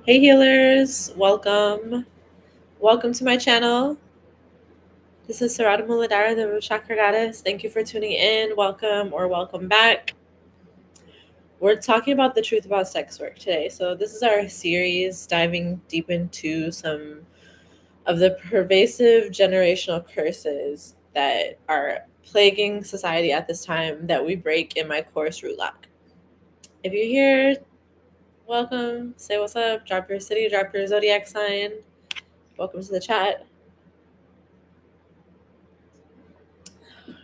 Hey healers, welcome. Welcome to my channel. This is Sarada Muladara, the rootchakragoddess. Thank you for tuning in. Welcome or welcome back. We're talking about the truth about sex work today. So this is our series diving deep into some of the pervasive generational curses that are plaguing society at this time that we break in my course Root Lock. If you're here, welcome. Say what's up. Drop your city, drop your zodiac sign. Welcome to the chat.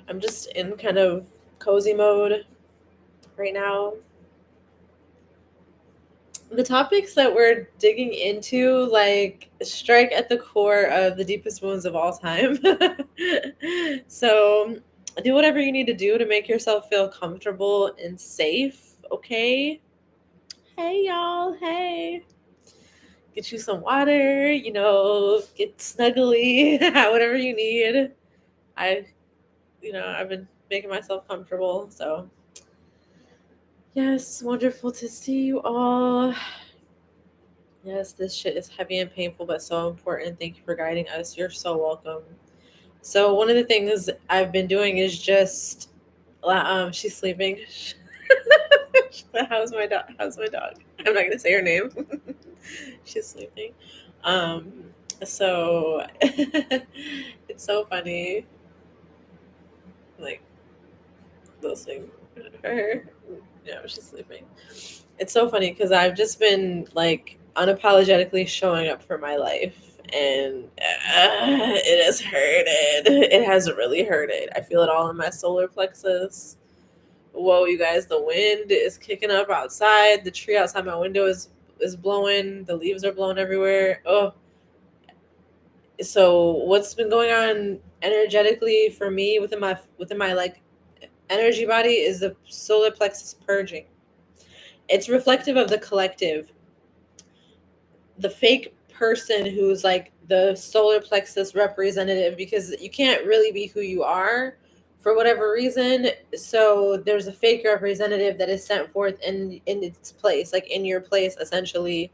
I'm just in kind of cozy mode right now. The topics that we're digging into strike at the core of the deepest wounds of all time. So do whatever you need to do to make yourself feel comfortable and safe, okay? Hey y'all, hey. Get you some water, get snuggly, whatever you need. I've been making myself comfortable, so yes, wonderful to see you all. Yes, this shit is heavy and painful, but so important. Thank you for guiding us. You're so welcome. So one of the things I've been doing is just, she's sleeping. How's my dog? How's my dog? I'm not gonna say her name. She's sleeping. Um, so it's so funny, like listening to her. Yeah, she's sleeping. It's so funny because I've just been like unapologetically showing up for my life, and it has hurted. It has really hurted. I feel it all in my solar plexus. Whoa, you guys! The wind is kicking up outside. The tree outside my window is blowing. The leaves are blowing everywhere. Oh, so what's been going on energetically for me within my like energy body is the solar plexus purging. It's reflective of the collective. The fake person who's like the solar plexus representative, because you can't really be who you are for whatever reason. So there's a fake representative that is sent forth in its place, like in your place essentially,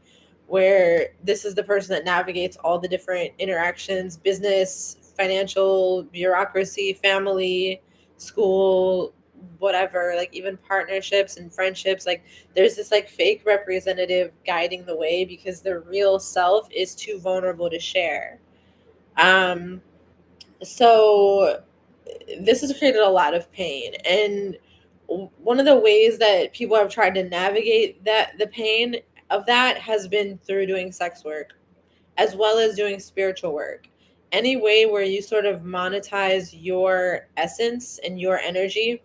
where this is the person that navigates all the different interactions, business, financial, bureaucracy, family, school, whatever, like even partnerships and friendships. Like there's this like fake representative guiding the way because the real self is too vulnerable to share. um so this has created a lot of pain, and one of the ways that people have tried to navigate the pain of that has been through doing sex work as well as doing spiritual work. Any way where you sort of monetize your essence and your energy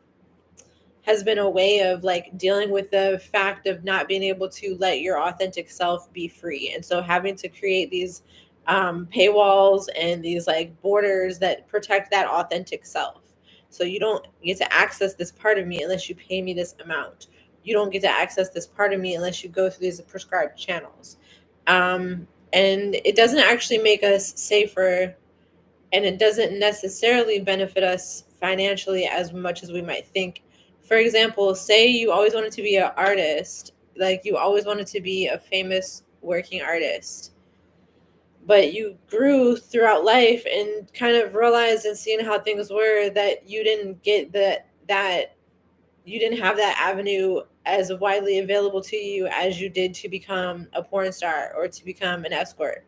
has been a way of like dealing with the fact of not being able to let your authentic self be free. And so having to create these paywalls and these like borders that protect that authentic self. So you don't get to access this part of me unless you pay me this amount. You don't get to access this part of me unless you go through these prescribed channels. And it doesn't actually make us safer, and it doesn't necessarily benefit us financially as much as we might think. For example, say you always wanted to be an artist, like you always wanted to be a famous working artist, but you grew throughout life and kind of realized and seeing how things were that you didn't get that you didn't have that avenue as widely available to you as you did to become a porn star or to become an escort.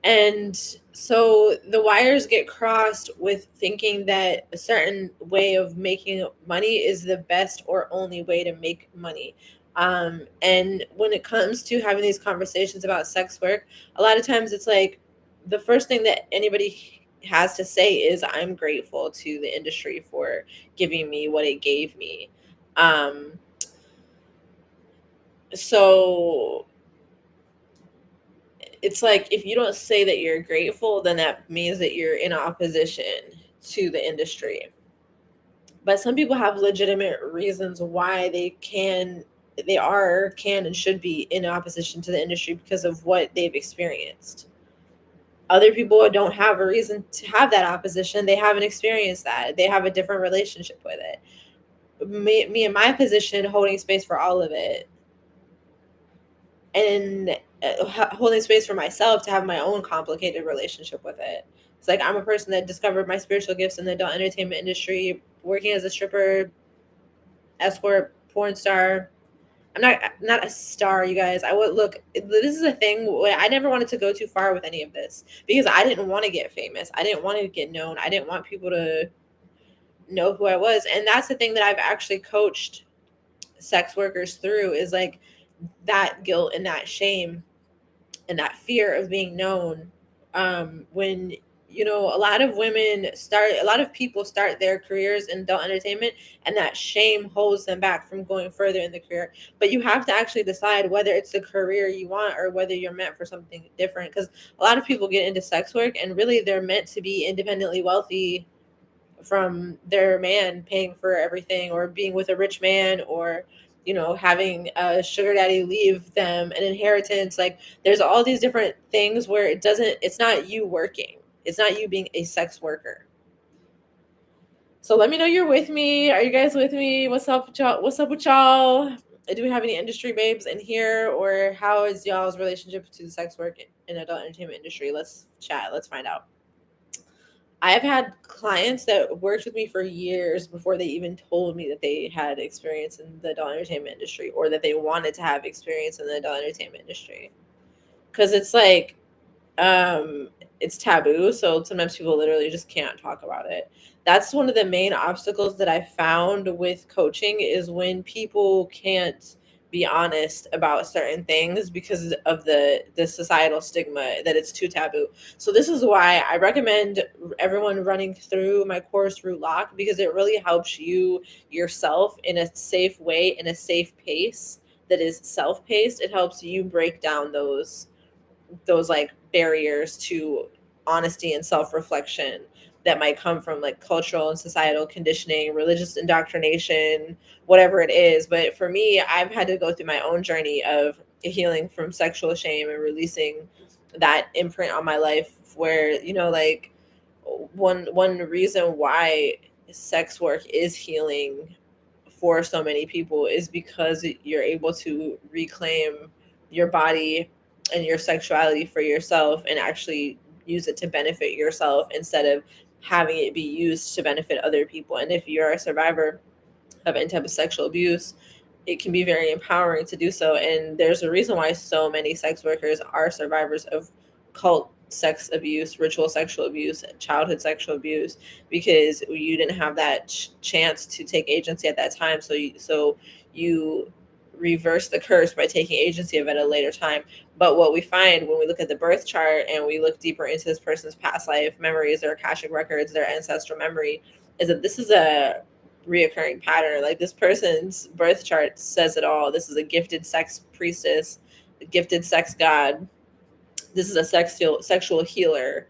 And so the wires get crossed with thinking that a certain way of making money is the best or only way to make money. And when it comes to having these conversations about sex work, a lot of times it's like the first thing that anybody has to say is, I'm grateful to the industry for giving me what it gave me. Um, so it's like if you don't say that you're grateful, then that means that you're in opposition to the industry. But some people have legitimate reasons why can and should be in opposition to the industry because of what they've experienced. Other people don't have a reason to have that opposition. They haven't experienced that. They have a different relationship with it. Me in my position, holding space for all of it. and holding space for myself to have my own complicated relationship with it. It's like I'm a person that discovered my spiritual gifts in the adult entertainment industry, working as a stripper, escort, porn star. I'm not a star, you guys. I would look. This is a thing where I never wanted to go too far with any of this because I didn't want to get famous. I didn't want to get known. I didn't want people to know who I was. And that's the thing that I've actually coached sex workers through is like that guilt and that shame and that fear of being known. When a lot of a lot of people start their careers in adult entertainment, and that shame holds them back from going further in the career. But you have to actually decide whether it's the career you want or whether you're meant for something different, because a lot of people get into sex work and really they're meant to be independently wealthy from their man paying for everything, or being with a rich man, or having a sugar daddy leave them an inheritance. Like there's all these different things where it's not you working, it's not you being a sex worker. So let me know you're with me. Are you guys with me? What's up with y'all? Do we have any industry babes in here, or how is y'all's relationship to the sex work in adult entertainment industry? Let's chat, let's find out. I've had clients that worked with me for years before they even told me that they had experience in the adult entertainment industry, or that they wanted to have experience in the adult entertainment industry. Because it's like, it's taboo. So sometimes people literally just can't talk about it. That's one of the main obstacles that I found with coaching, is when people can't be honest about certain things because of the societal stigma that it's too taboo. So this is why I recommend everyone running through my course Root Lock, because it really helps you yourself in a safe way, in a safe pace that is self-paced. It helps you break down those like barriers to honesty and self-reflection that might come from like cultural and societal conditioning, religious indoctrination, whatever it is. But for me, I've had to go through my own journey of healing from sexual shame and releasing that imprint on my life, where like one reason why sex work is healing for so many people is because you're able to reclaim your body and your sexuality for yourself, and actually use it to benefit yourself instead of having it be used to benefit other people. And if you're a survivor of any type of sexual abuse, it can be very empowering to do so. And there's a reason why so many sex workers are survivors of cult sex abuse, ritual sexual abuse, childhood sexual abuse, because you didn't have that chance to take agency at that time. So you reverse the curse by taking agency of it at a later time. But what we find when we look at the birth chart and we look deeper into this person's past life memories, their Akashic records, their ancestral memory, is that this is a reoccurring pattern. Like this person's birth chart says it all. This is a gifted sex priestess, a gifted sex god. This is a sexual healer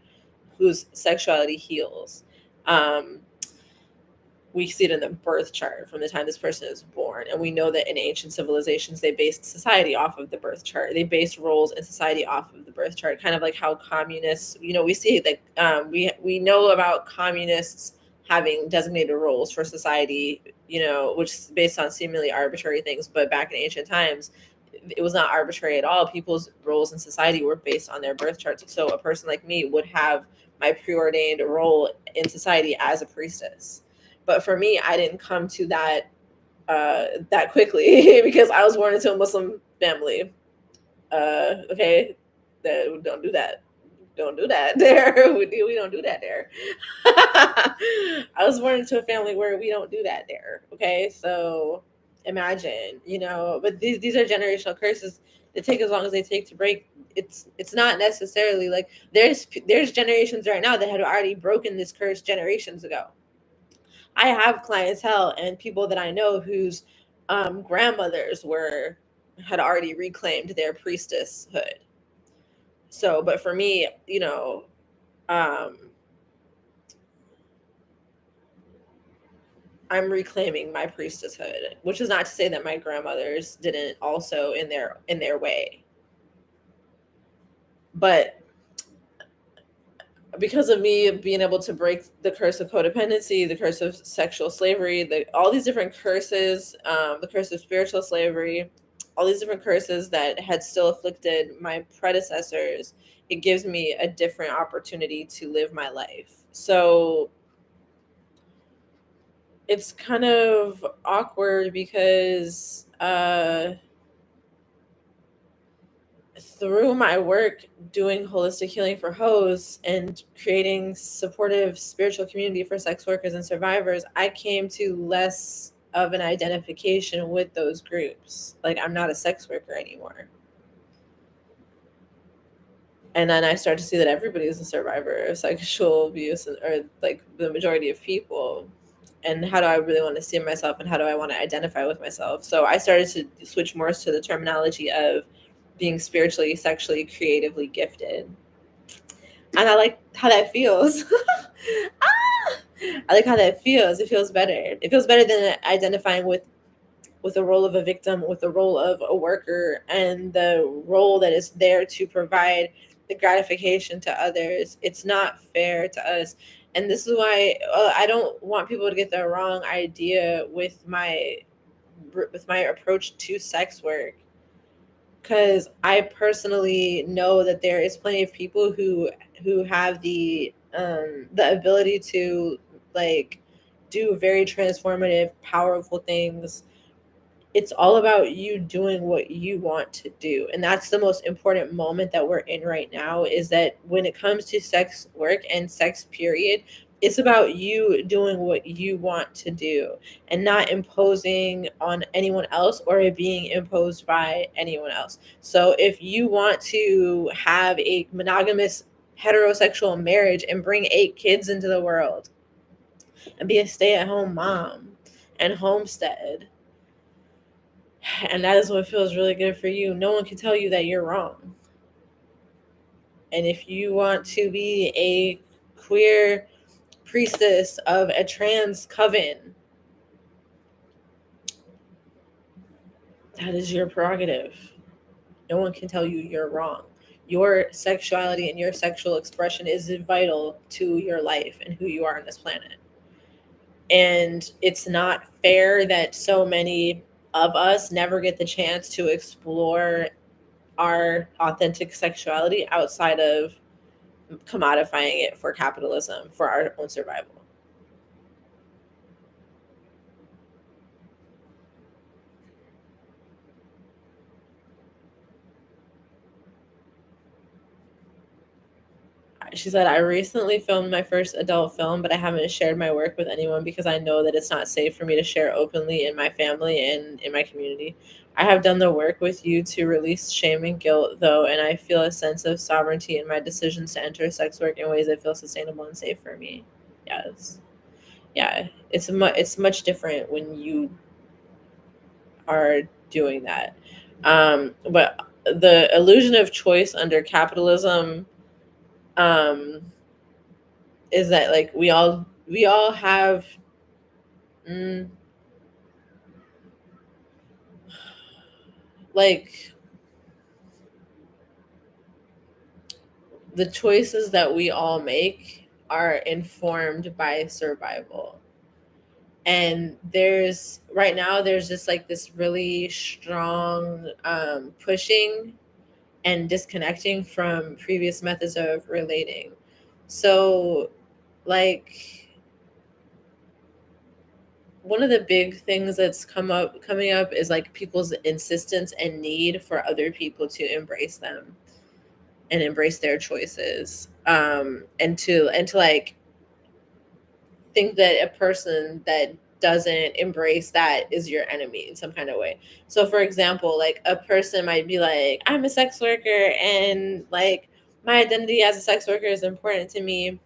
whose sexuality heals. Um, we see it in the birth chart from the time this person is born. And we know that in ancient civilizations, they based society off of the birth chart. They based roles in society off of the birth chart, kind of like how communists, we see that we know about communists having designated roles for society, which is based on seemingly arbitrary things. But back in ancient times, it was not arbitrary at all. People's roles in society were based on their birth charts. So a person like me would have my preordained role in society as a priestess. But for me, I didn't come to that that quickly because I was born into a Muslim family. Okay, don't do that. Don't do that there. We don't do that there. I was born into a family where we don't do that there. Okay, so imagine, but these are generational curses that take as long as they take to break. It's not necessarily like there's generations right now that had already broken this curse generations ago. I have clientele and people that I know whose grandmothers had already reclaimed their priestesshood. So, but for me, um, I'm reclaiming my priestesshood, which is not to say that my grandmothers didn't also in their way. But because of me being able to break the curse of codependency, the curse of sexual slavery, all these different curses, the curse of spiritual slavery, all these different curses that had still afflicted my predecessors, it gives me a different opportunity to live my life. So it's kind of awkward because through my work doing holistic healing for hosts and creating supportive spiritual community for sex workers and survivors, I came to less of an identification with those groups. Like, I'm not a sex worker anymore. And then I started to see that everybody is a survivor of sexual abuse, or like the majority of people. And how do I really want to see myself, and how do I want to identify with myself? So I started to switch more to the terminology of being spiritually, sexually, creatively gifted. And I like how that feels. I like how that feels. It feels better. It feels better than identifying with the role of a victim, with the role of a worker, and the role that is there to provide the gratification to others. It's not fair to us. And this is why I don't want people to get the wrong idea with my approach to sex work, because I personally know that there is plenty of people who have the ability to like do very transformative, powerful things. It's all about you doing what you want to do, and that's the most important moment that we're in right now, is that when it comes to sex work and sex period, it's about you doing what you want to do and not imposing on anyone else or it being imposed by anyone else. So if you want to have a monogamous heterosexual marriage and bring 8 kids into the world and be a stay-at-home mom and homestead, and that is what feels really good for you, no one can tell you that you're wrong. And if you want to be a queer priestess of a trans coven, that is your prerogative. No one can tell you you're wrong. Your sexuality and your sexual expression is vital to your life and who you are on this planet. And it's not fair that so many of us never get the chance to explore our authentic sexuality outside of commodifying it for capitalism, for our own survival. She said, I recently filmed my first adult film, but I haven't shared my work with anyone because I know that it's not safe for me to share openly in my family and in my community. I have done the work with you to release shame and guilt, though, and I feel a sense of sovereignty in my decisions to enter sex work in ways that feel sustainable and safe for me. Yes. Yeah. It's much different when you are doing that. But the illusion of choice under capitalism, um, is that like we all have mm, like the choices that we all make are informed by survival. And there's right now there's just like this really strong pushing and disconnecting from previous methods of relating. So like one of the big things that's coming up is like people's insistence and need for other people to embrace them and embrace their choices, and to like think that a person that doesn't embrace that is your enemy in some kind of way. So for example, like a person might be like, I'm a sex worker and like my identity as a sex worker is important to me,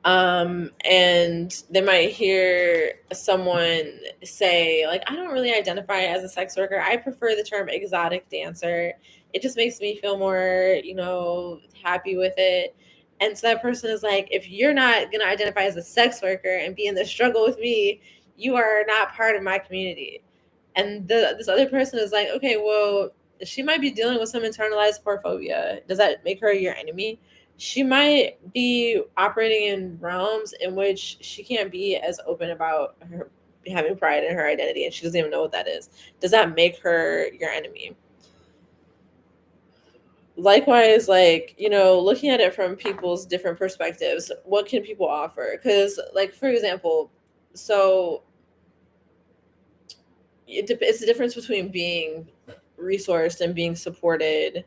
and they might hear someone say like, I don't really identify as a sex worker, I prefer the term exotic dancer, it just makes me feel more, happy with it. And so that person is like, if you're not going to identify as a sex worker and be in the struggle with me, you are not part of my community. And this other person is like, okay, well, she might be dealing with some internalized whorephobia, does that make her your enemy? She might be operating in realms in which she can't be as open about her having pride in her identity and she doesn't even know what that is, does that make her your enemy? Likewise, like, looking at it from people's different perspectives, what can people offer? Because, like, for example, so it's the difference between being resourced and being supported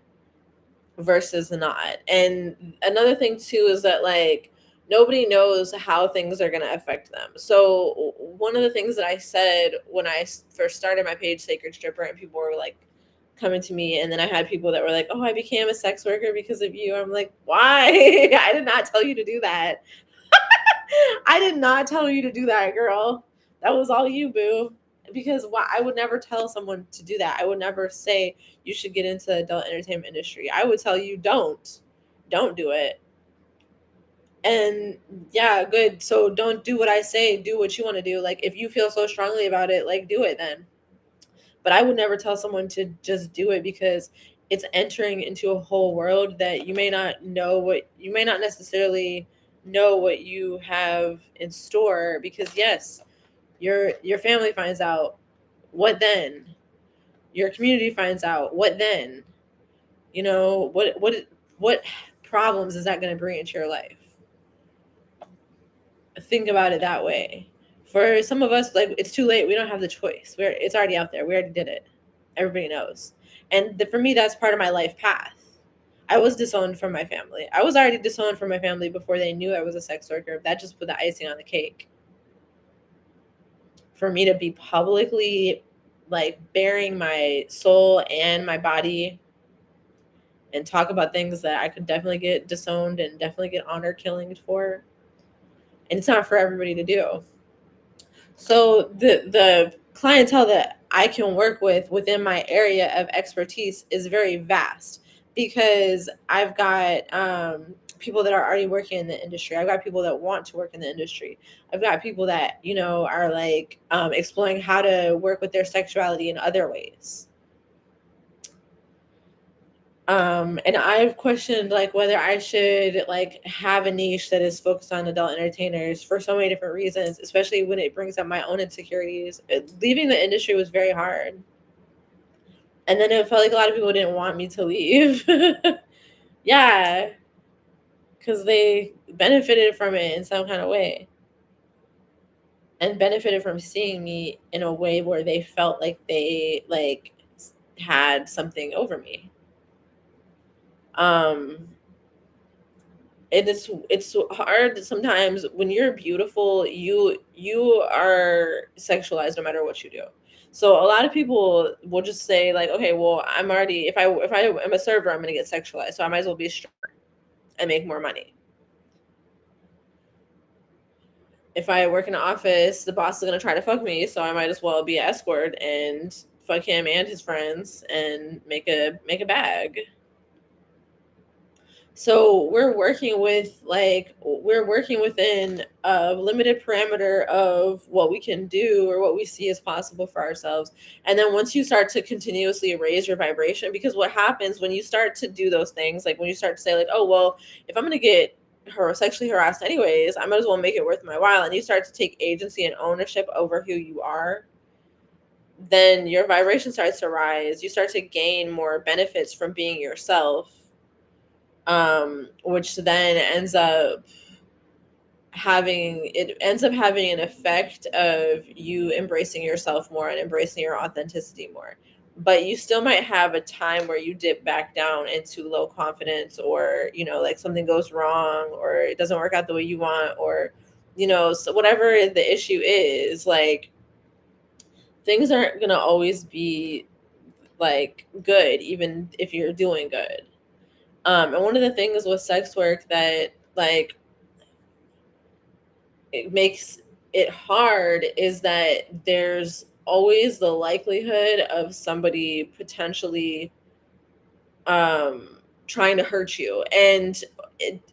versus not. And another thing too is that, like, nobody knows how things are going to affect them. So one of the things that I said when I first started my page, Sacred Stripper, and people were like coming to me, and then I had people that were like, oh, I became a sex worker because of you. I'm like, why? I did not tell you to do that. I did not tell you to do that, girl. That was all you, boo. Because I would never tell someone to do that. I would never say you should get into the adult entertainment industry. I would tell you don't do it. And yeah, good. So don't do what I say. Do what you want to do. Like, if you feel so strongly about it, like, do it then. But I would never tell someone to just do it, because it's entering into a whole world that you may not necessarily know what you have in store. Because yes, your family finds out, what then? Your community finds out, what then? What problems is that going to bring into your life? Think about it that way. For some of us, like, it's too late. We don't have the choice. It's already out there. We already did it. Everybody knows. And for me, that's part of my life path. I was disowned from my family. I was already disowned from my family before they knew I was a sex worker. That just put the icing on the cake. For me to be publicly, like, bearing my soul and my body and talk about things that I could definitely get disowned and definitely get honor killings for. And it's not for everybody to do. So the clientele that I can work with within my area of expertise is very vast, because I've got people that are already working in the industry. I've got people that want to work in the industry. I've got people that, are like exploring how to work with their sexuality in other ways. And I've questioned, like, whether I should, like, have a niche that is focused on adult entertainers for so many different reasons, especially when it brings up my own insecurities. Leaving the industry was very hard. And then it felt like a lot of people didn't want me to leave. Yeah. Because they benefited from it in some kind of way. And benefited from seeing me in a way where they felt like they, like, had something over me. It's hard sometimes when you're beautiful. You are sexualized no matter what you do. So a lot of people will just say, like, okay, well, I'm already, if I am a server, I'm gonna get sexualized, so I might as well be a stripper and make more money. If I work in an office, the boss is gonna try to fuck me, so I might as well be an escort and fuck him and his friends and make a bag. So we're working within a limited parameter of what we can do or what we see as possible for ourselves. And then once you start to continuously raise your vibration, because what happens when you start to do those things, like when you start to say, like, oh, well, if I'm going to get sexually harassed anyways, I might as well make it worth my while. And you start to take agency and ownership over who you are, then your vibration starts to rise. You start to gain more benefits from being yourself, which then ends up having an effect of you embracing yourself more and embracing your authenticity more. But you still might have a time where you dip back down into low confidence, or like something goes wrong, or it doesn't work out the way you want, or so whatever the issue is, like, things aren't gonna always be like good, even if you're doing good. And one of the things with sex work that, like, it makes it hard is that there's always the likelihood of somebody potentially trying to hurt you. And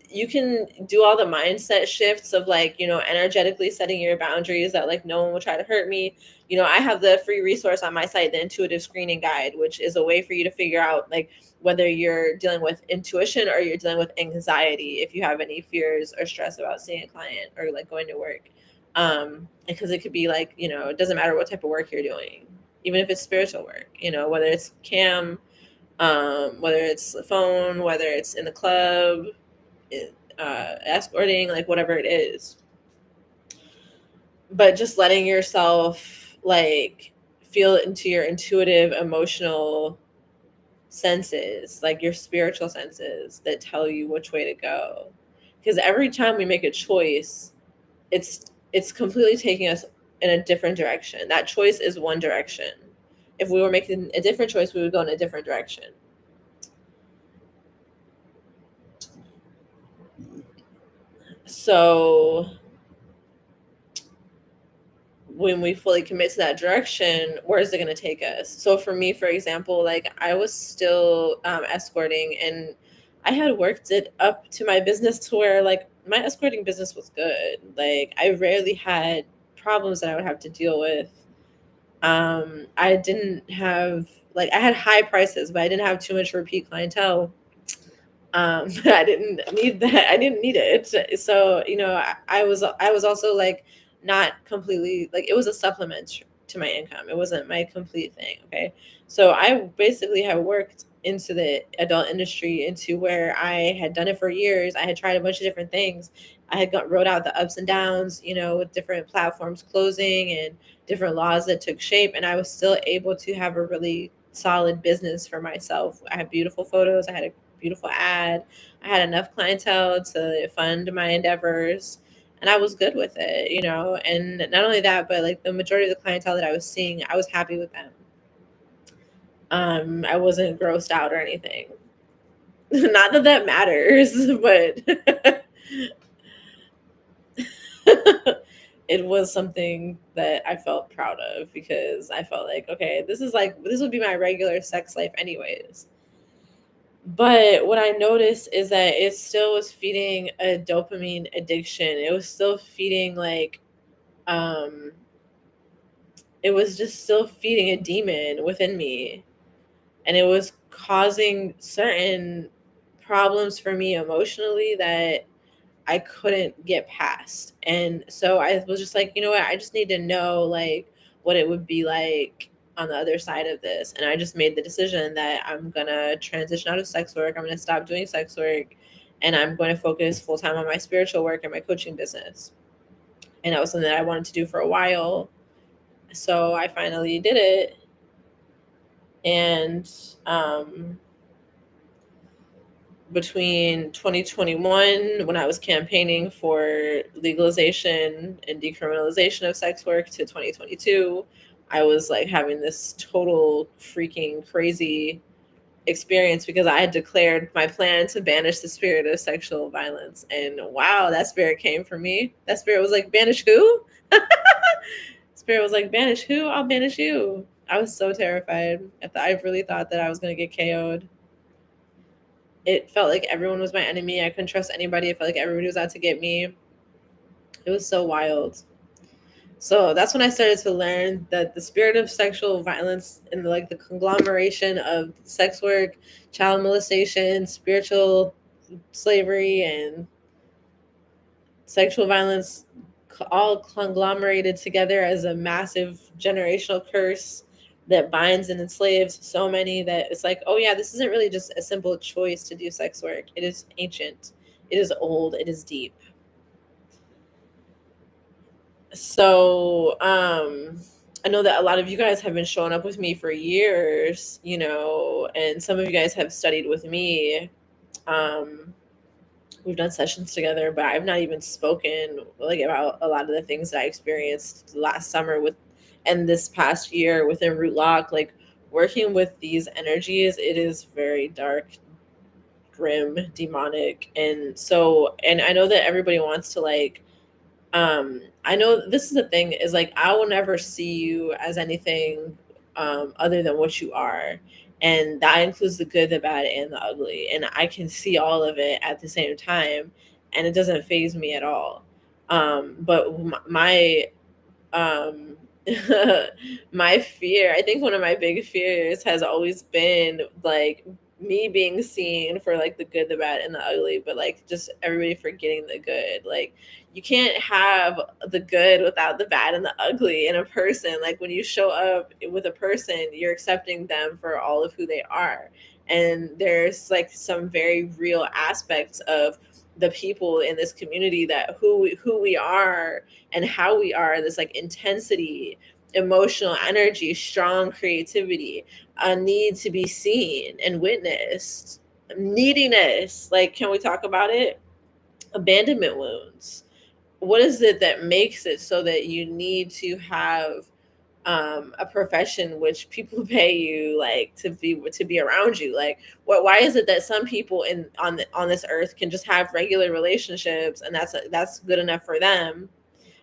you can do all the mindset shifts of, like, energetically setting your boundaries that, like, no one will try to hurt me. I have the free resource on my site, the Intuitive Screening Guide, which is a way for you to figure out, like, whether you're dealing with intuition or you're dealing with anxiety, if you have any fears or stress about seeing a client or, like, going to work. Because it could be like, it doesn't matter what type of work you're doing, even if it's spiritual work, whether it's whether it's the phone, whether it's in the club, escorting, like whatever it is. But just letting yourself like feel into your intuitive, emotional senses, like your spiritual senses that tell you which way to go. Because every time we make a choice, it's completely taking us in a different direction. That choice is one direction. If we were making a different choice, we would go in a different direction. So when we fully commit to that direction, where is it going to take us? So for me, for example, like I was still escorting, and I had worked it up to my business to where like my escorting business was good. Like I rarely had problems that I would have to deal with. I didn't have, like, I had high prices, but I didn't have too much repeat clientele. I didn't need that. I didn't need it. So, I was also like not completely, like, it was a supplement to my income. It wasn't my complete thing. Okay. So I basically had worked into the adult industry into where I had done it for years. I had tried a bunch of different things. I had wrote out the ups and downs, with different platforms closing and different laws that took shape. And I was still able to have a really solid business for myself. I had beautiful photos. I had a beautiful ad. I had enough clientele to fund my endeavors, and I was good with it, And not only that, but like the majority of the clientele that I was seeing, I was happy with them. I wasn't grossed out or anything. Not that that matters, but it was something that I felt proud of because I felt like, okay, this would be my regular sex life anyways. But what I noticed is that it still was feeding a dopamine addiction. It was still feeding um it was just still feeding a demon within me. And it was causing certain problems for me emotionally that I couldn't get past. And so I was just like, you know what? I just need to know like what it would be like on the other side of this. And I just made the decision that I'm going to transition out of sex work. I'm going to stop doing sex work, and I'm going to focus full time on my spiritual work and my coaching business. And that was something that I wanted to do for a while. So I finally did it. And between 2021, when I was campaigning for legalization and decriminalization of sex work, to 2022, I was like having this total freaking crazy experience because I had declared my plan to banish the spirit of sexual violence. And wow, that spirit came for me. That spirit was like, banish who? Spirit was like, banish who? I'll banish you. I was so terrified. I really thought that I was going to get KO'd. It felt like everyone was my enemy. I couldn't trust anybody. It felt like everybody was out to get me. It was so wild. So that's when I started to learn that the spirit of sexual violence and like the conglomeration of sex work, child molestation, spiritual slavery, and sexual violence all conglomerated together as a massive generational curse that binds and enslaves so many that it's like, oh yeah, this isn't really just a simple choice to do sex work. It is ancient. It is old. It is deep. So, I know that a lot of you guys have been showing up with me for years, and some of you guys have studied with me. Um, we've done sessions together, but I've not even spoken like about a lot of the things that I experienced last summer and this past year within Root Lock. Like working with these energies, it is very dark, grim, demonic, and I know that everybody wants to like. I know this is the thing is like I will never see you as anything other than what you are, and that includes the good, the bad, and the ugly, and I can see all of it at the same time, and it doesn't faze me at all. But my um my fear, I think one of my big fears has always been like me being seen for like the good, the bad, and the ugly, but like just everybody forgetting the good. Like you can't have the good without the bad and the ugly in a person. Like when you show up with a person, you're accepting them for all of who they are. And there's like some very real aspects of the people in this community, that who we are and how we are, this like intensity, emotional energy, strong creativity, a need to be seen and witnessed, neediness. Like, can we talk about it? Abandonment wounds. What is it that makes it so that you need to have a profession which people pay you like to be around you? Like, what? Why is it that some people on this earth can just have regular relationships and that's good enough for them,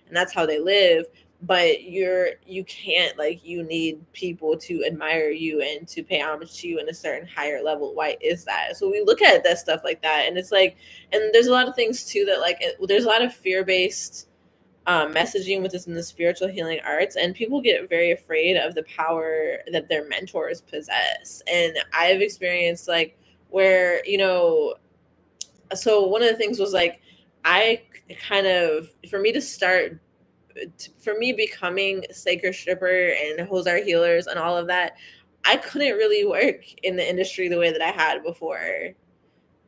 and that's how they live? But you can't, like, you need people to admire you and to pay homage to you in a certain higher level. Why is that? So we look at that stuff like that, and it's like, and there's a lot of things too that like there's a lot of fear-based messaging with this in the spiritual healing arts, and people get very afraid of the power that their mentors possess. And I've experienced like where, so one of the things was like, I kind of, for me to start, for me becoming sacred stripper and hoesarehealers and all of that, I couldn't really work in the industry the way that I had before,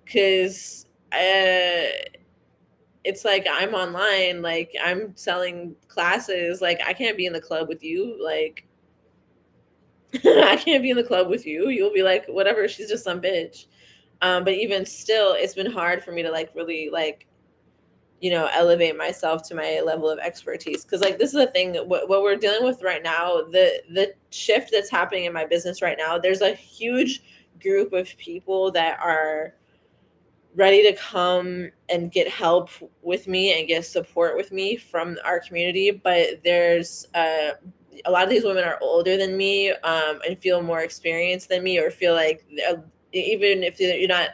because it's like I'm online, like I'm selling classes, like I can't be in the club with you, like I can't be in the club with you. You'll be like, whatever, she's just some bitch. But even still, it's been hard for me to like really like, elevate myself to my level of expertise, because like this is the thing, what we're dealing with right now, the shift that's happening in my business right now. There's a huge group of people that are ready to come and get help with me and get support with me from our community. But there's a lot of these women are older than me, and feel more experienced than me, or feel like, even if you're not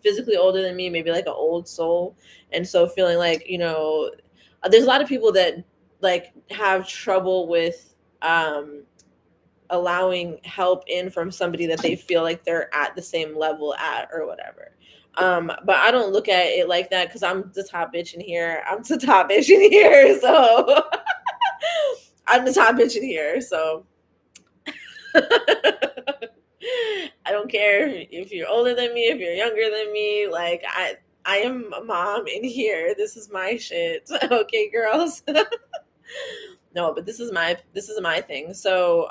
physically older than me, maybe like an old soul. And so feeling like, there's a lot of people that like have trouble with allowing help in from somebody that they feel like they're at the same level at, or whatever. But I don't look at it like that, because I'm the top bitch in here. I'm the top bitch in here. So I'm the top bitch in here. So I don't care if you're older than me, if you're younger than me. Like I am a mom in here. This is my shit. Okay, girls. No, but this is my thing. So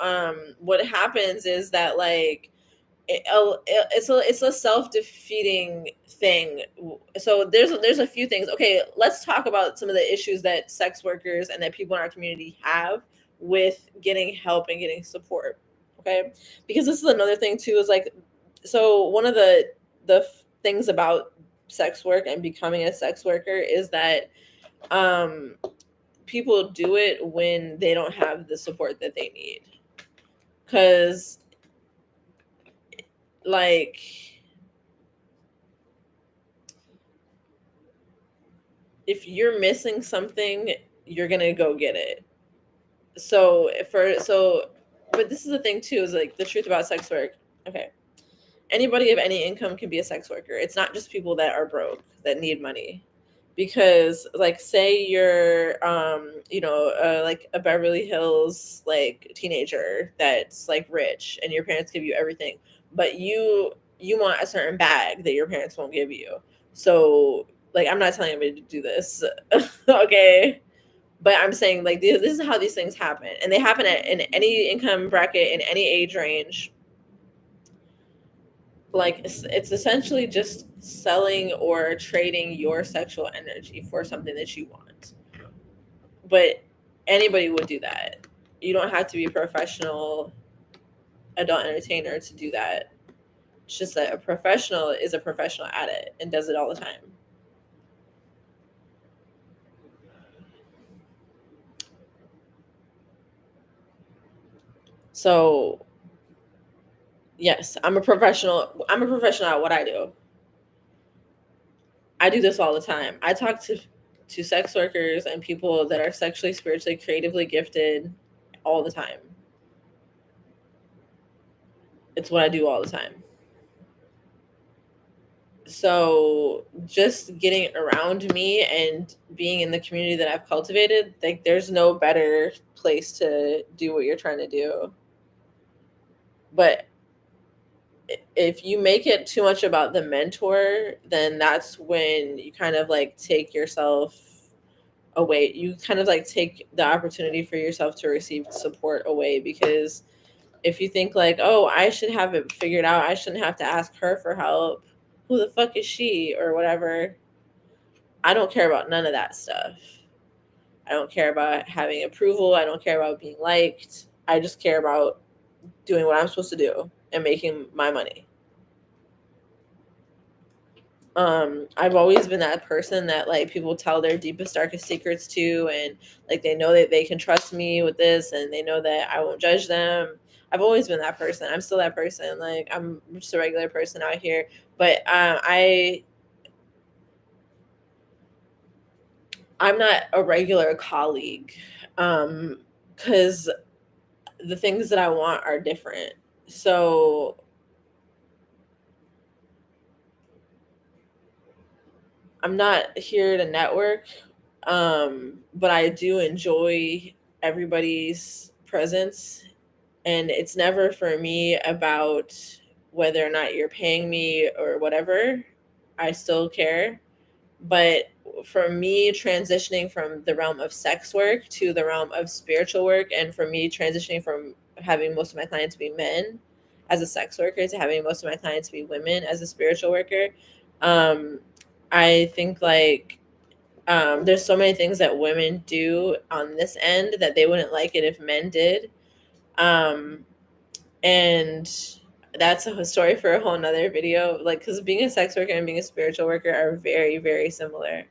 what happens is that like it's a self-defeating thing. So there's a few things. Okay, let's talk about some of the issues that sex workers and that people in our community have with getting help and getting support. Okay, because this is another thing too, is like, so one of the things about sex work and becoming a sex worker is that um people do it when they don't have the support that they need. Because like, if you're missing something, you're gonna go get it. But this is the thing too, is like the truth about sex work. Okay, anybody of any income can be a sex worker. It's not just people that are broke that need money. Because like, say you're like a Beverly Hills like teenager that's like rich, and your parents give you everything, but you want a certain bag that your parents won't give you. So like, I'm not telling anybody to do this. Okay, but I'm saying like, this is how these things happen, and they happen in any income bracket, in any age range. Like, it's essentially just selling or trading your sexual energy for something that you want. But anybody would do that. You don't have to be a professional adult entertainer to do that. It's just that a professional is a professional at it and does it all the time. So yes, I'm a professional. I'm a professional at what I do. I do this all the time. I talk to sex workers and people that are sexually, spiritually, creatively gifted all the time. It's what I do all the time. So just getting around me and being in the community that I've cultivated, like there's no better place to do what you're trying to do. But if you make it too much about the mentor, then that's when you kind of like take yourself away. You kind of like take the opportunity for yourself to receive support away, because if you think like, oh, I should have it figured out, I shouldn't have to ask her for help. Who the fuck is she or whatever? I don't care about none of that stuff. I don't care about having approval. I don't care about being liked. I just care about doing what I'm supposed to do and making my money. I've always been that person that like people tell their deepest darkest secrets to, and like they know that they can trust me with this and they know that I won't judge them. I've always been that person. I'm still that person. Like I'm just a regular person out here, but I'm not a regular colleague, because the things that I want are different. So I'm not here to network, but I do enjoy everybody's presence. And it's never for me about whether or not you're paying me or whatever. I still care. But for me, transitioning from the realm of sex work to the realm of spiritual work, and for me, transitioning from having most of my clients be men as a sex worker to having most of my clients be women as a spiritual worker, um, I think like there's so many things that women do on this end that they wouldn't like it if men did. Um, and that's a story for a whole nother video. Like, because being a sex worker and being a spiritual worker are very, very similar.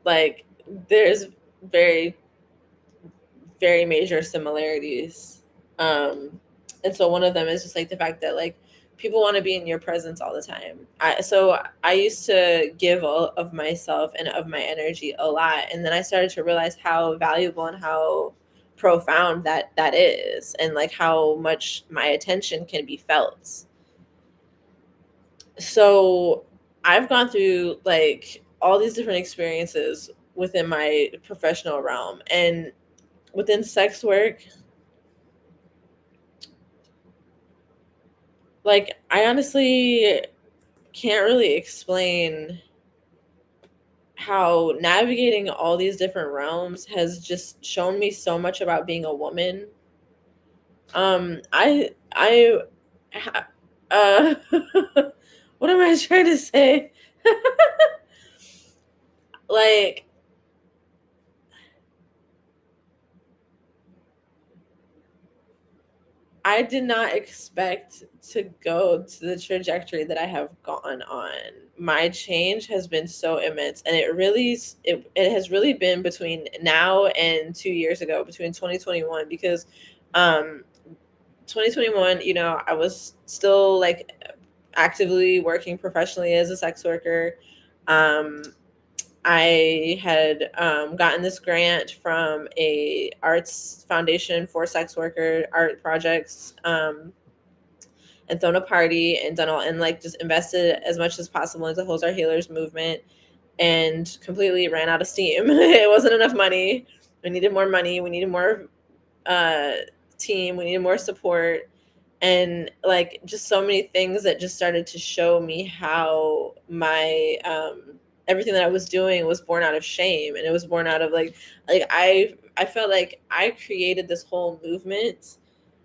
Like, there's very, very major similarities. And so one of them is just like the fact that like people want to be in your presence all the time. I used to give all of myself and of my energy a lot, and then I started to realize how valuable and how profound that is, and like how much my attention can be felt. So I've gone through like all these different experiences within my professional realm, and within sex work, like I honestly can't really explain how navigating all these different realms has just shown me so much about being a woman. I uh what am I trying to say? Like I did not expect to go to the trajectory that I have gone on. My change has been so immense, and it has really been between now and 2 years ago, between 2021, because um 2021, you know, I was still like actively working professionally as a sex worker. Um, I had gotten this grant from a arts foundation for sex worker art projects, and thrown a party and done all and like just invested as much as possible into hoesarehealers movement, and completely ran out of steam. It wasn't enough money. We needed more money. We needed more uh, team. We needed more support, and like just so many things that just started to show me how my everything that I was doing was born out of shame, and it was born out of like I felt like I created this whole movement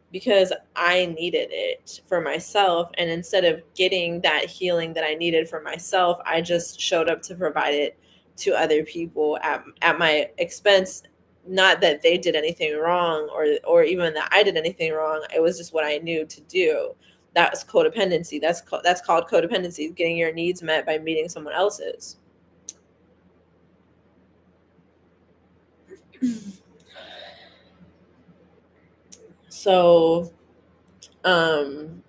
because I needed it for myself, and instead of getting that healing that I needed for myself, I just showed up to provide it to other people at my expense. Not that they did anything wrong, or even that I did anything wrong. It was just what I knew to do. That's codependency. That's called codependency, getting your needs met by meeting someone else's. So um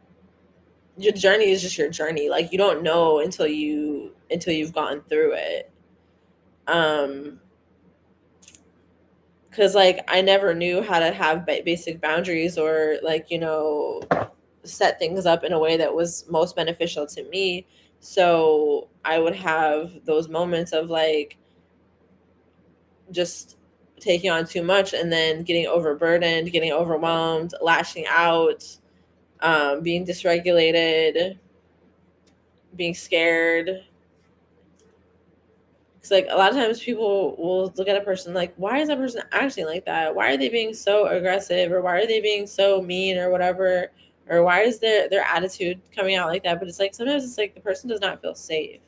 your journey is just your journey. Like you don't know until you've gone through it. um because like I never knew how to have basic boundaries, or like, you know, set things up in a way that was most beneficial to me. So I would have those moments of like just taking on too much and then getting overburdened, getting overwhelmed, lashing out, being dysregulated, being scared. It's like a lot of times people will look at a person like, why is that person acting like that? Why are they being so aggressive, or why are they being so mean, or whatever, or why is their attitude coming out like that? But it's like sometimes it's like the person does not feel safe.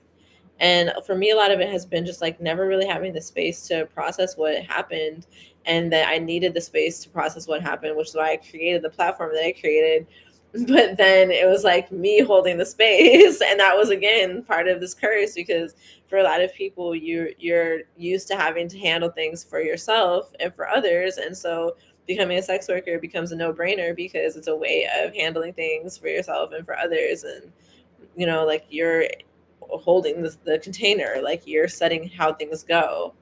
And for me, a lot of it has been just like never really having the space to process what happened, and that I needed the space to process what happened, which is why I created the platform that I created. But then it was like me holding the space, and that was again part of this curse, because for a lot of people you're used to having to handle things for yourself and for others, and so becoming a sex worker becomes a no-brainer because it's a way of handling things for yourself and for others. And like you're holding the container, like you're setting how things go.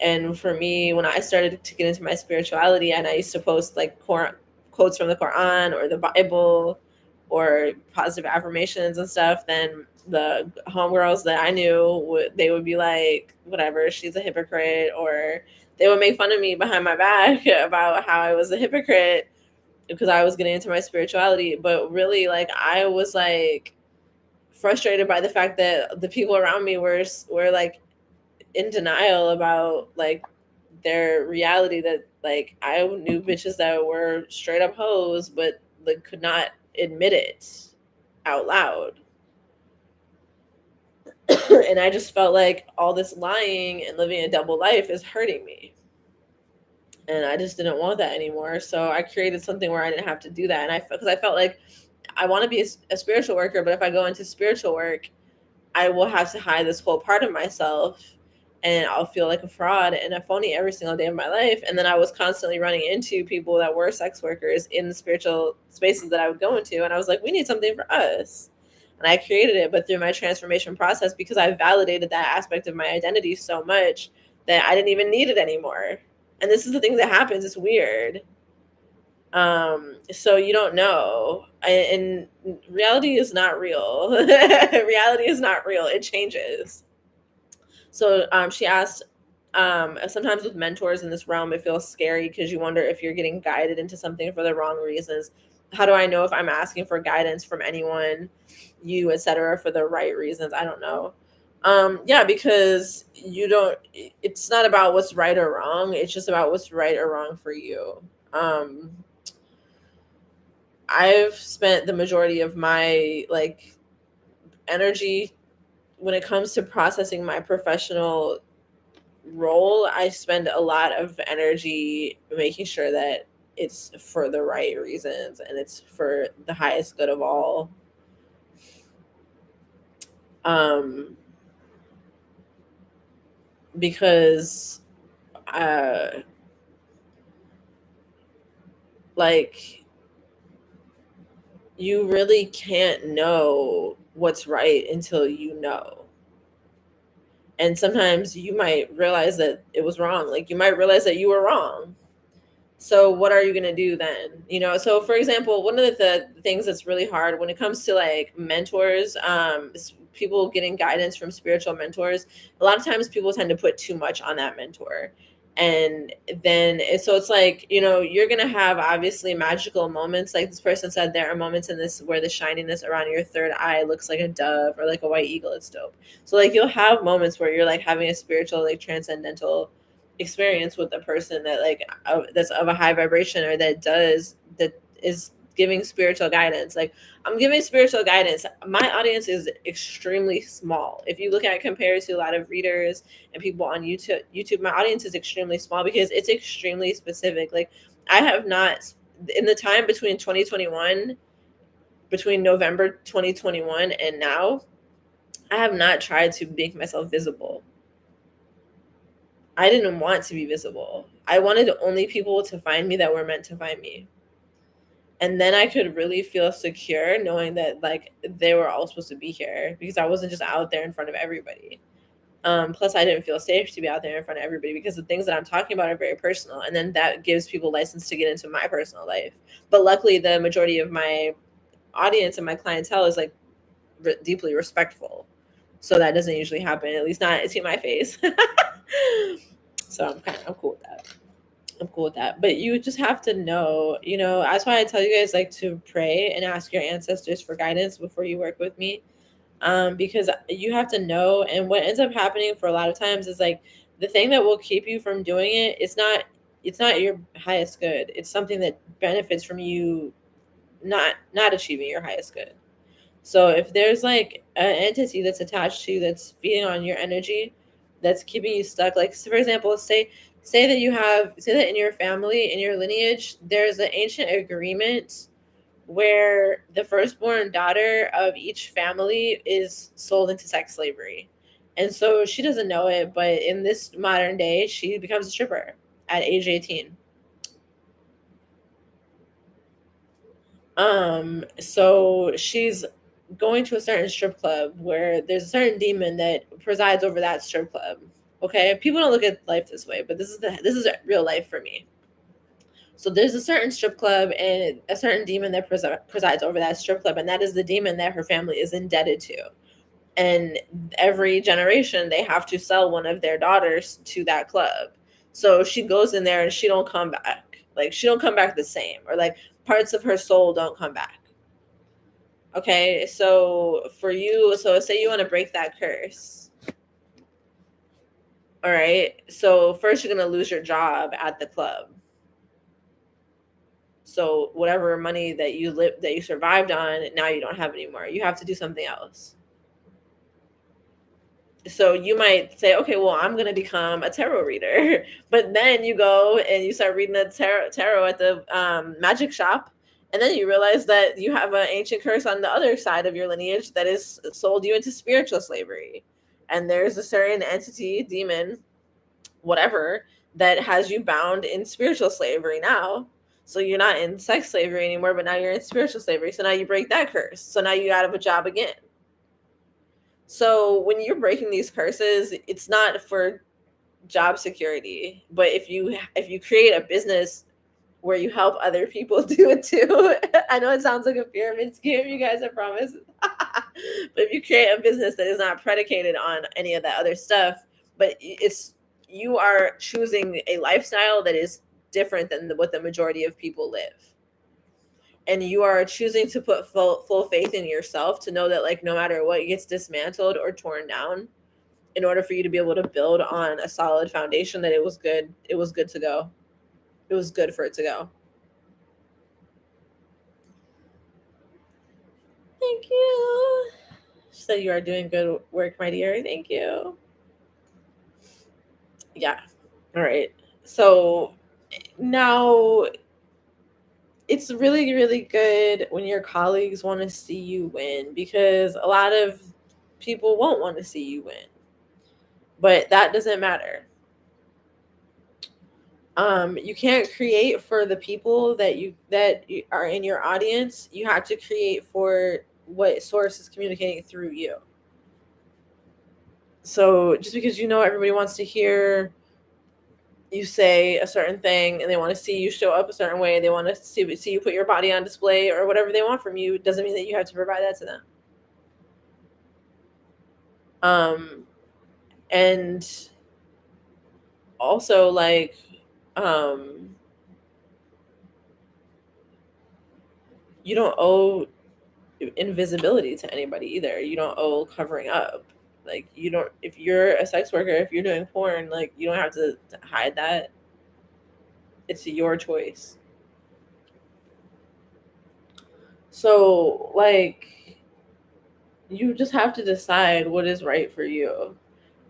And for me, when I started to get into my spirituality, and I used to post like quotes from the Quran or the Bible or positive affirmations and stuff, then the homegirls that I knew they would be like, whatever, she's a hypocrite, or they would make fun of me behind my back about how I was a hypocrite because I was getting into my spirituality. But really, like, I was like frustrated by the fact that the people around me were like in denial about like their reality, that like I knew bitches that were straight up hoes but like could not admit it out loud. And I just felt like all this lying and living a double life is hurting me, and I just didn't want that anymore. So I created something where I didn't have to do that. And because I felt like I want to be a spiritual worker, but if I go into spiritual work, I will have to hide this whole part of myself, and I'll feel like a fraud and a phony every single day of my life. And then I was constantly running into people that were sex workers in the spiritual spaces that I would go into. And I was like, we need something for us. And I created it, but through my transformation process, because I validated that aspect of my identity so much that I didn't even need it anymore. And this is the thing that happens. It's weird. So you don't know, and reality is not real. Reality is not real. It changes. So she asked, sometimes with mentors in this realm it feels scary because you wonder if you're getting guided into something for the wrong reasons. How do I know if I'm asking for guidance from anyone, you, etc., for the right reasons? I don't know. Yeah, because you don't, it's not about what's right or wrong, it's just about what's right or wrong for you. I've spent the majority of my like energy when it comes to processing my professional role. I spend a lot of energy making sure that it's for the right reasons and it's for the highest good of all. Um, because like you really can't know what's right until you know. And sometimes you might realize that it was wrong. Like you might realize that you were wrong. So what are you going to do then? So for example, one of the things that's really hard when it comes to like mentors, is people getting guidance from spiritual mentors. A lot of times people tend to put too much on that mentor. And then so it's like, you're going to have obviously magical moments. Like this person said, there are moments in this where the shininess around your third eye looks like a dove or like a white eagle. It's dope. So like you'll have moments where you're like having a spiritual, like transcendental experience with a person that like that's of a high vibration, or that is giving spiritual guidance. Like I'm giving spiritual guidance. My audience is extremely small. If you look at it compared to a lot of readers and people on YouTube, my audience is extremely small because it's extremely specific. Like I have not, in the time between November 2021 and now, I have not tried to make myself visible. I didn't want to be visible. I wanted only people to find me that were meant to find me. And then I could really feel secure knowing that like they were all supposed to be here because I wasn't just out there in front of everybody. Plus, I didn't feel safe to be out there in front of everybody because the things that I'm talking about are very personal, and then that gives people license to get into my personal life. But luckily, the majority of my audience and my clientele is like deeply respectful, so that doesn't usually happen. At least not to my face. So I'm cool with that. I'm cool with that. But you just have to know, that's why I tell you guys like to pray and ask your ancestors for guidance before you work with me. Because you have to know, and what ends up happening for a lot of times is like the thing that will keep you from doing it, it's not your highest good. It's something that benefits from you not achieving your highest good. So if there's like an entity that's attached to you that's feeding on your energy, that's keeping you stuck, like so for example, say that in your family, in your lineage, there's an ancient agreement where the firstborn daughter of each family is sold into sex slavery. And so she doesn't know it, but in this modern day, she becomes a stripper at age 18. So she's going to a certain strip club where there's a certain demon that presides over that strip club. Okay, people don't look at life this way, but this is real life for me. So there's a certain strip club and a certain demon that presides over that strip club, and that is the demon that her family is indebted to. And every generation they have to sell one of their daughters to that club. So she goes in there and she don't come back. Like she don't come back the same, or like parts of her soul don't come back. Okay, so for you, so say you want to break that curse. All right. So first you're going to lose your job at the club. So whatever money that you survived on, now you don't have anymore. You have to do something else. So you might say, okay, well, I'm going to become a tarot reader. But then you go and you start reading the tarot at the magic shop. And then you realize that you have an ancient curse on the other side of your lineage that is sold you into spiritual slavery. And there's a certain entity, demon, whatever, that has you bound in spiritual slavery now. So you're not in sex slavery anymore, but now you're in spiritual slavery. So now you break that curse. So now you out of a job again. So when you're breaking these curses, it's not for job security, but if you create a business where you help other people do it too. I know it sounds like a pyramid scheme, you guys, I promise. But if you create a business that is not predicated on any of that other stuff, but you are choosing a lifestyle that is different than what the majority of people live. And you are choosing to put full faith in yourself to know that like no matter what gets dismantled or torn down, in order for you to be able to build on a solid foundation, that it was good to go. It was good for it to go. Thank you. She said you are doing good work, my dear. Thank you. Yeah. All right. So now it's really, really good when your colleagues want to see you win, because a lot of people won't want to see you win. But that doesn't matter. You can't create for the people that are in your audience. You have to create for what source is communicating through you. So just because everybody wants to hear you say a certain thing and they want to see you show up a certain way, they want to see you put your body on display or whatever they want from you, doesn't mean that you have to provide that to them. And also like you don't owe invisibility to anybody either. You don't owe covering up. Like you don't, if you're a sex worker, if you're doing porn, like you don't have to hide that. It's your choice. So like you just have to decide what is right for you.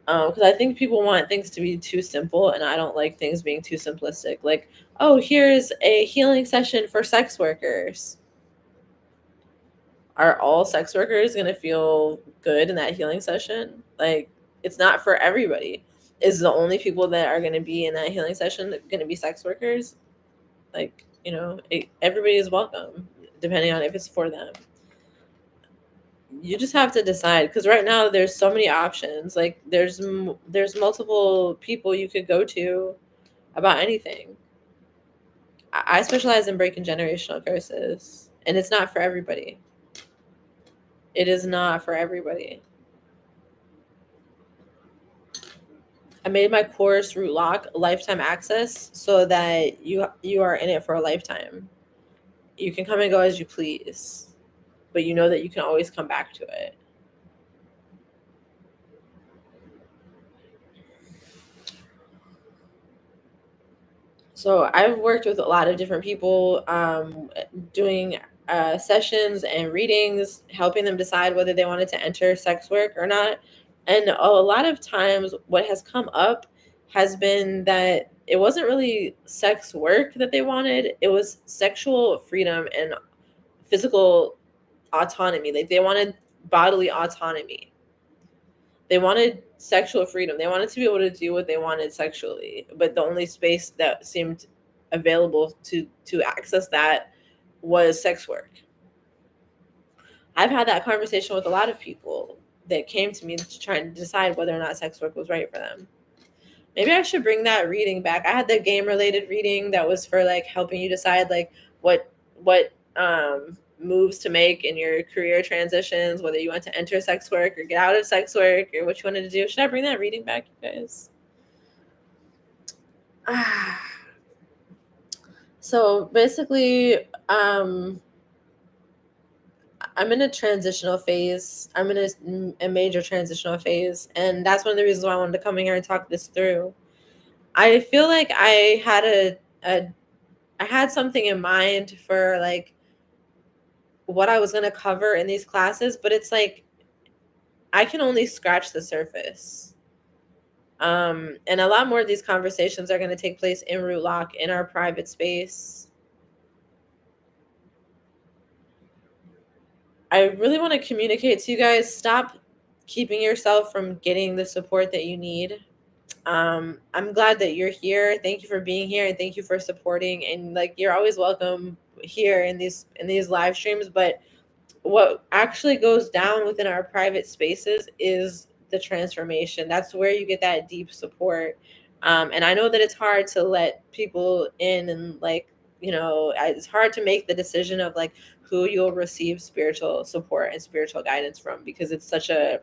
Because I think people want things to be too simple, and I don't like things being too simplistic. Like, oh, here's a healing session for sex workers. Are all sex workers going to feel good in that healing session? Like, it's not for everybody. Is the only people that are going to be in that healing session going to be sex workers? Like, everybody is welcome, depending on if it's for them. You just have to decide, because right now there's so many options. Like there's multiple people you could go to about anything. I specialize in breaking generational curses, and it's not for everybody. It is not for everybody. I made my course Root Lock lifetime access so that you are in it for a lifetime. You can come and go as you please, but you know that you can always come back to it. So I've worked with a lot of different people, doing sessions and readings, helping them decide whether they wanted to enter sex work or not. And a lot of times, what has come up has been that it wasn't really sex work that they wanted, it was sexual freedom and physical autonomy. Like they wanted bodily autonomy. They wanted sexual freedom. They wanted to be able to do what they wanted sexually, but the only space that seemed available to access that was sex work. I've had that conversation with a lot of people that came to me to try and decide whether or not sex work was right for them. Maybe I should bring that reading back. I had the game related reading that was for like helping you decide like what moves to make in your career transitions, whether you want to enter sex work or get out of sex work or what you wanted to do. Should I bring that reading back, you guys? So basically, I'm in a transitional phase. I'm in a major transitional phase, and that's one of the reasons why I wanted to come in here and talk this through. I feel like I had something in mind for like what I was going to cover in these classes, but it's like I can only scratch the surface. And a lot more of these conversations are going to take place in Root Lock in our private space. I really want to communicate to you guys, stop keeping yourself from getting the support that you need. I'm glad that you're here. Thank you for being here and thank you for supporting, and like you're always welcome here in these live streams, but what actually goes down within our private spaces is the transformation. That's where you get that deep support. And I know that it's hard to let people in, and like, it's hard to make the decision of like who you'll receive spiritual support and spiritual guidance from, because it's such a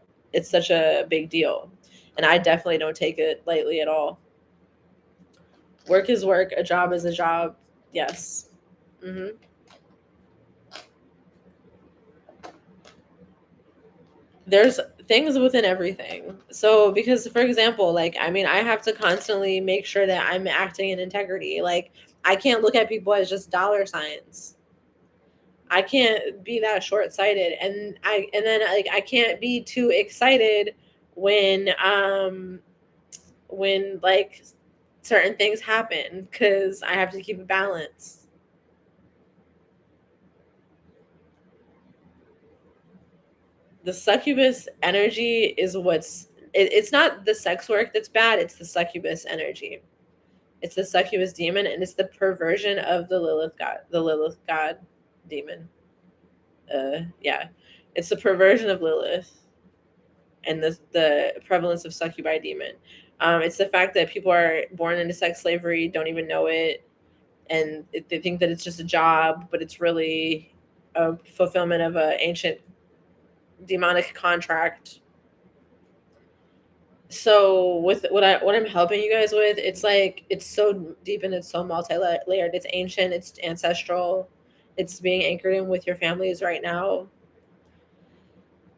big deal. And I definitely don't take it lightly at all. Work is work, a job is a job. Yes. Hmm. There's things within everything. So because for example, like I have to constantly make sure that I'm acting in integrity. Like I can't look at people as just dollar signs. I can't be that short-sighted, and then like I can't be too excited when like certain things happen, cuz I have to keep a balance. The succubus energy is it's not the sex work that's bad, it's the succubus energy. It's the succubus demon, and it's the perversion of the Lilith god demon. Yeah, it's the perversion of Lilith and the prevalence of succubi demon. It's the fact that people are born into sex slavery, don't even know it, and they think that it's just a job, but it's really a fulfillment of an ancient demonic contract. So with what I'm helping you guys with, it's like it's so deep and it's so multi-layered. It's ancient, it's ancestral, it's being anchored in with your families right now.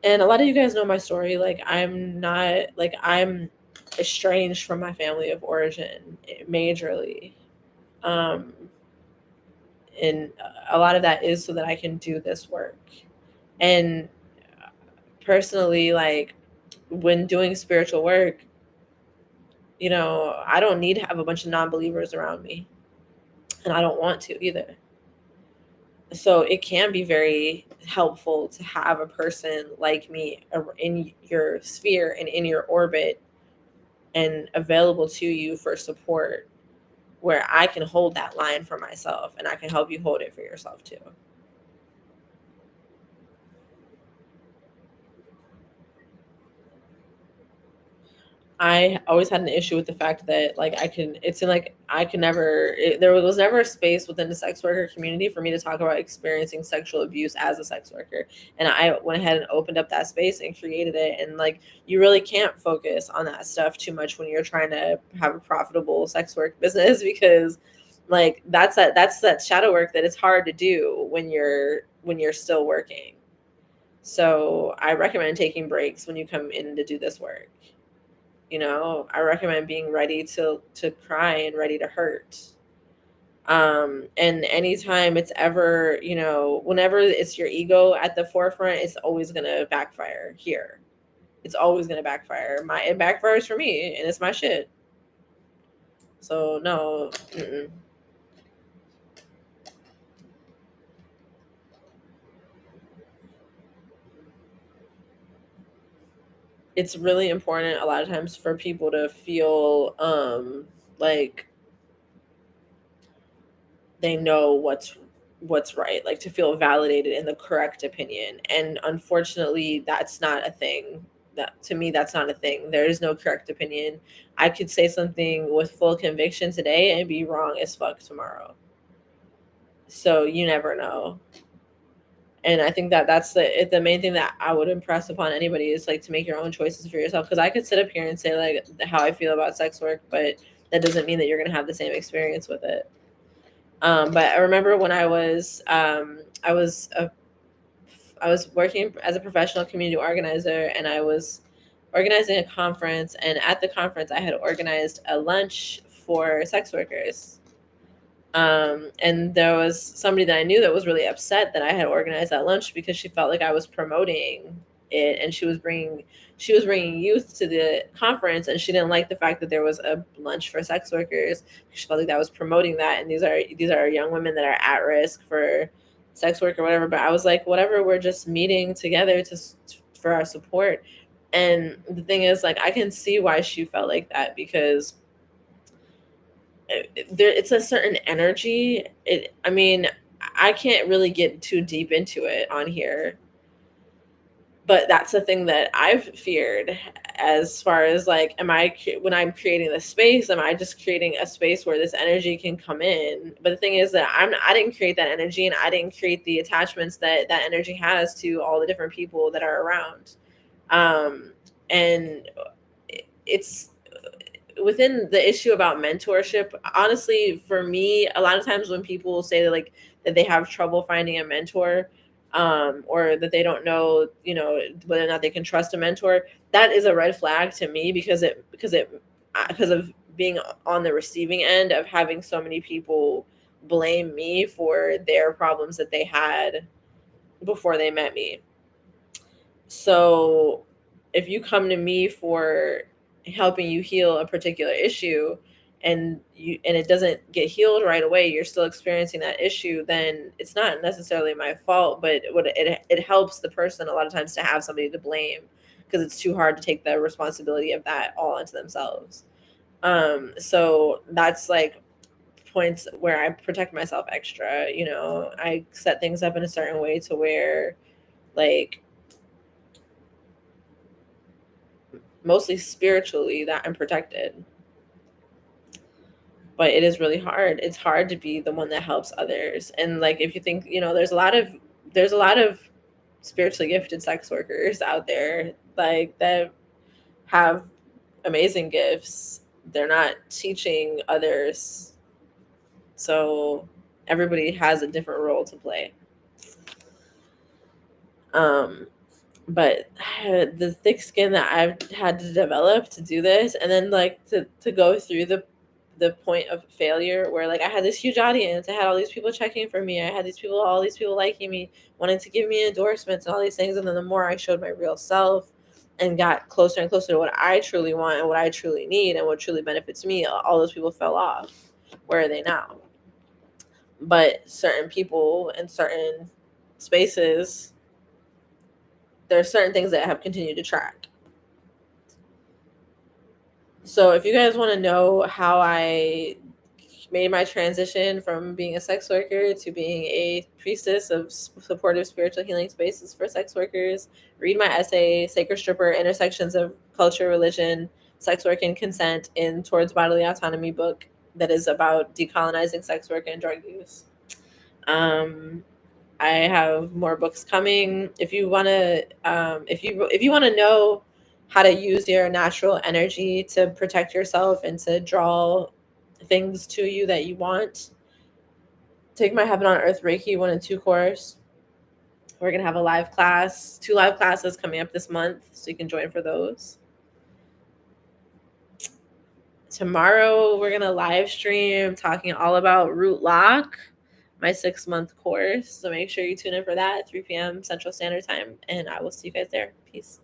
And a lot of you guys know my story. Like I'm estranged from my family of origin majorly. Um and a lot of that is so that I can do this work. And personally, like when doing spiritual work, I don't need to have a bunch of non-believers around me, and I don't want to either. So it can be very helpful to have a person like me in your sphere and in your orbit and available to you for support, where I can hold that line for myself and I can help you hold it for yourself too. I always had an issue with the fact that like it seemed like I could never, there was never a space within the sex worker community for me to talk about experiencing sexual abuse as a sex worker. And I went ahead and opened up that space and created it. And like, you really can't focus on that stuff too much when you're trying to have a profitable sex work business, because like that's that shadow work that it's hard to do when you're still working. So I recommend taking breaks when you come in to do this work. I recommend being ready to cry and ready to hurt. And anytime it's ever, whenever it's your ego at the forefront, it's always gonna backfire here. It's always gonna backfire. It backfires for me, and it's my shit. So no. Mm-mm. It's really important a lot of times for people to feel like they know what's right, like to feel validated in the correct opinion. And unfortunately, that's not a thing. That, to me, that's not a thing. There is no correct opinion. I could say something with full conviction today and be wrong as fuck tomorrow. So you never know. And I think that that's the main thing that I would impress upon anybody is like to make your own choices for yourself. Because I could sit up here and say like how I feel about sex work, but that doesn't mean that you're gonna have the same experience with it. But I remember when I was working as a professional community organizer, and I was organizing a conference. And at the conference, I had organized a lunch for sex workers. And there was somebody that I knew that was really upset that I had organized that lunch because she felt like I was promoting it, and she was bringing youth to the conference, and she didn't like the fact that there was a lunch for sex workers. She felt like that was promoting that, and these are young women that are at risk for sex work or whatever. But I was like, whatever, we're just meeting together for our support. And the thing is, like, I can see why she felt like that, because it's a certain energy. I mean, I can't really get too deep into it on here, but that's the thing that I've feared, as far as like, when I'm creating the space, am I just creating a space where this energy can come in? But the thing is that I didn't create that energy, and I didn't create the attachments that that energy has to all the different people that are around. And it's within the issue about mentorship. Honestly, for me, a lot of times when people say that, like, that they have trouble finding a mentor, or that they don't know, whether or not they can trust a mentor, that is a red flag to me, because of being on the receiving end of having so many people blame me for their problems that they had before they met me. So if you come to me for helping you heal a particular issue, and it doesn't get healed right away, you're still experiencing that issue, then it's not necessarily my fault, but it helps the person a lot of times to have somebody to blame, because it's too hard to take the responsibility of that all into themselves. So that's like points where I protect myself extra. I set things up in a certain way to where, like, mostly spiritually, that I'm protected. But it is really hard. It's hard to be the one that helps others. And like, if you think, there's a lot of spiritually gifted sex workers out there, like, that have amazing gifts. They're not teaching others. So everybody has a different role to play. Um but the thick skin that I've had to develop to do this, and then like to go through the point of failure, where like I had this huge audience, I had all these people checking for me, I had all these people liking me, wanting to give me endorsements and all these things, and then the more I showed my real self and got closer and closer to what I truly want and what I truly need and what truly benefits me, all those people fell off. Where are they now? But certain people in certain spaces, there are certain things that have continued to track. So if you guys want to know how I made my transition from being a sex worker to being a priestess of supportive spiritual healing spaces for sex workers, read my essay, Sacred Stripper: Intersections of Culture, Religion, Sex Work and Consent in Towards Bodily Autonomy book that is about decolonizing sex work and drug use. I have more books coming. If you want to, if you want to know how to use your natural energy to protect yourself and to draw things to you that you want, take my Heaven on Earth Reiki 1 and 2 course. We're gonna have a live class, 2 live classes coming up this month, so you can join for those. Tomorrow we're gonna live stream talking all about Root Lock, my 6-month course. So make sure you tune in for that at 3 p.m. Central Standard Time, and I will see you guys there. Peace.